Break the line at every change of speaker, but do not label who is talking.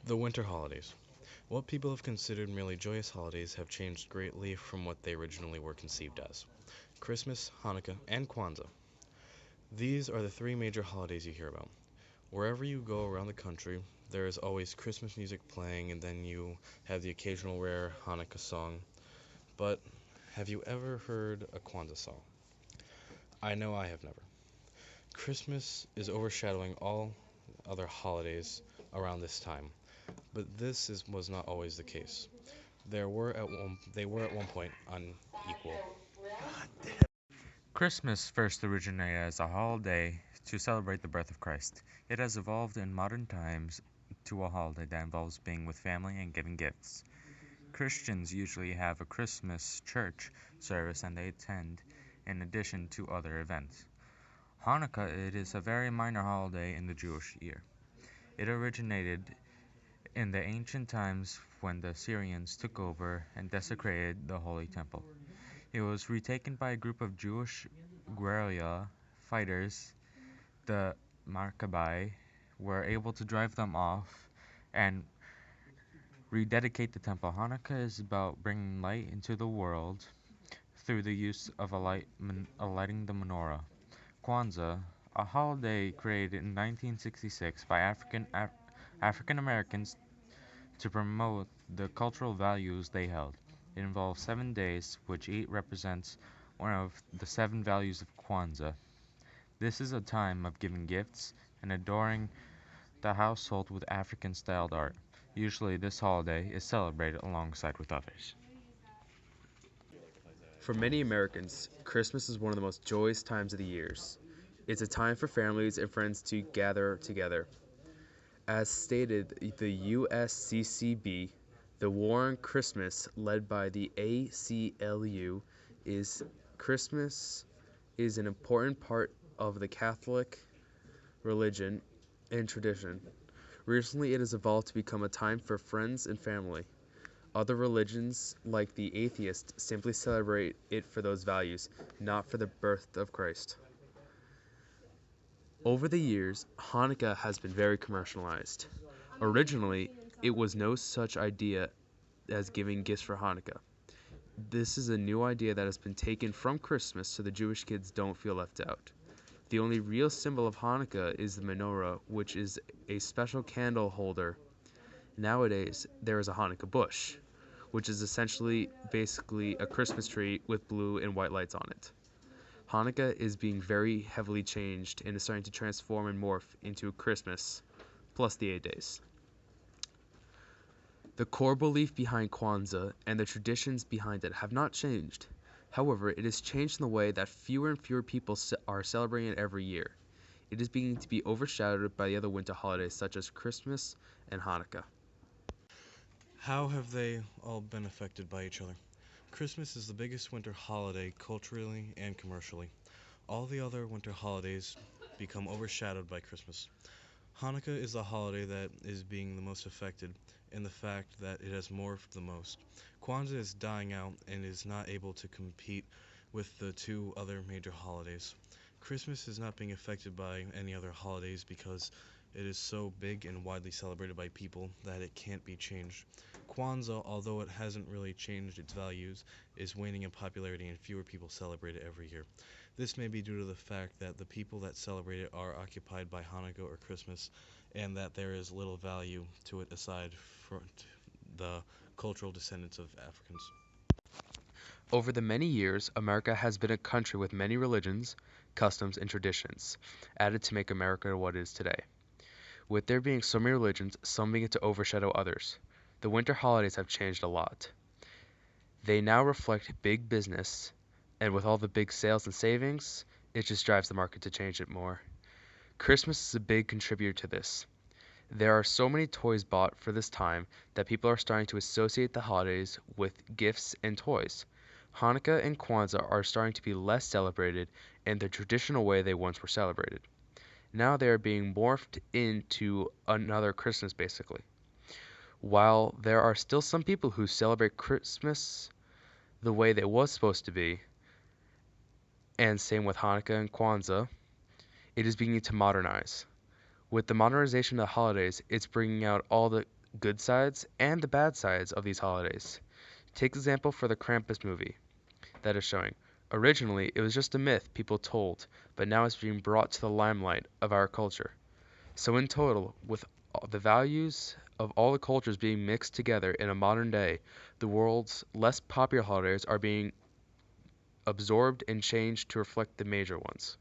The winter holidays. What people have considered merely joyous holidays have changed greatly from what they originally were conceived as. Christmas, Hanukkah, and Kwanzaa. These are the three major holidays you hear about. Wherever you go around the country, there is always Christmas music playing, and then you have the occasional rare Hanukkah song. But have you ever heard a Kwanzaa song? I know I have never. Christmas is overshadowing all other holidays around this time, but was not always the case. They were at one point unequal.
Christmas first originated as a holiday to celebrate the birth of Christ. It has evolved in modern times to a holiday that involves being with family and giving gifts. Christians usually have a Christmas church service and they attend in addition to other events. Hanukkah it is a very minor holiday in the Jewish year. It originated in the ancient times when the Assyrians took over and desecrated the Holy Temple. It was retaken by a group of Jewish guerrilla fighters. The Maccabi were able to drive them off and rededicate the temple. Hanukkah is about bringing light into the world through the use of lighting the menorah. Kwanzaa, a holiday created in 1966 by African Americans to promote the cultural values they held. It involves 7 days, which each represents one of the 7 values of Kwanzaa. This is a time of giving gifts and adoring the household with African-styled art. Usually this holiday is celebrated alongside with others.
For many Americans, Christmas is one of the most joyous times of the years. It's a time for families and friends to gather together. As stated, the USCCB, the War on Christmas, led by the ACLU, is Christmas is an important part of the Catholic religion and tradition. Recently, it has evolved to become a time for friends and family. Other religions, like the atheist, simply celebrate it for those values, not for the birth of Christ. Over the years, Hanukkah has been very commercialized. Originally, it was no such idea as giving gifts for Hanukkah. This is a new idea that has been taken from Christmas so the Jewish kids don't feel left out. The only real symbol of Hanukkah is the menorah, which is a special candle holder. Nowadays, there is a Hanukkah bush, which is basically a Christmas tree with blue and white lights on it. Hanukkah is being very heavily changed and is starting to transform and morph into Christmas, plus the 8 days. The core belief behind Kwanzaa and the traditions behind it have not changed. However, it has changed in the way that fewer and fewer people are celebrating it every year. It is beginning to be overshadowed by the other winter holidays such as Christmas and Hanukkah.
How have they all been affected by each other? Christmas is the biggest winter holiday culturally and commercially. All the other winter holidays become overshadowed by Christmas. Hanukkah is the holiday that is being the most affected in the fact that it has morphed the most. Kwanzaa is dying out and is not able to compete with the two other major holidays. Christmas is not being affected by any other holidays because it is so big and widely celebrated by people that it can't be changed. Kwanzaa, although it hasn't really changed its values, is waning in popularity and fewer people celebrate it every year. This may be due to the fact that the people that celebrate it are occupied by Hanukkah or Christmas, and that there is little value to it aside from the cultural descendants of Africans.
Over the many years, America has been a country with many religions, customs, and traditions, added to make America what it is today. With there being so many religions, some begin to overshadow others. The winter holidays have changed a lot. They now reflect big business, and with all the big sales and savings, it just drives the market to change it more. Christmas is a big contributor to this. There are so many toys bought for this time that people are starting to associate the holidays with gifts and toys. Hanukkah and Kwanzaa are starting to be less celebrated in the traditional way they once were celebrated. Now they are being morphed into another Christmas basically. While there are still some people who celebrate Christmas the way they was supposed to be, and same with Hanukkah and Kwanzaa, it is beginning to modernize. With the modernization of the holidays, it's bringing out all the good sides and the bad sides of these holidays. Take example for the Krampus movie that is showing. Originally, it was just a myth people told, but now it's being brought to the limelight of our culture. So in total, with the values of all the cultures being mixed together in a modern day, the world's less popular holidays are being absorbed and changed to reflect the major ones.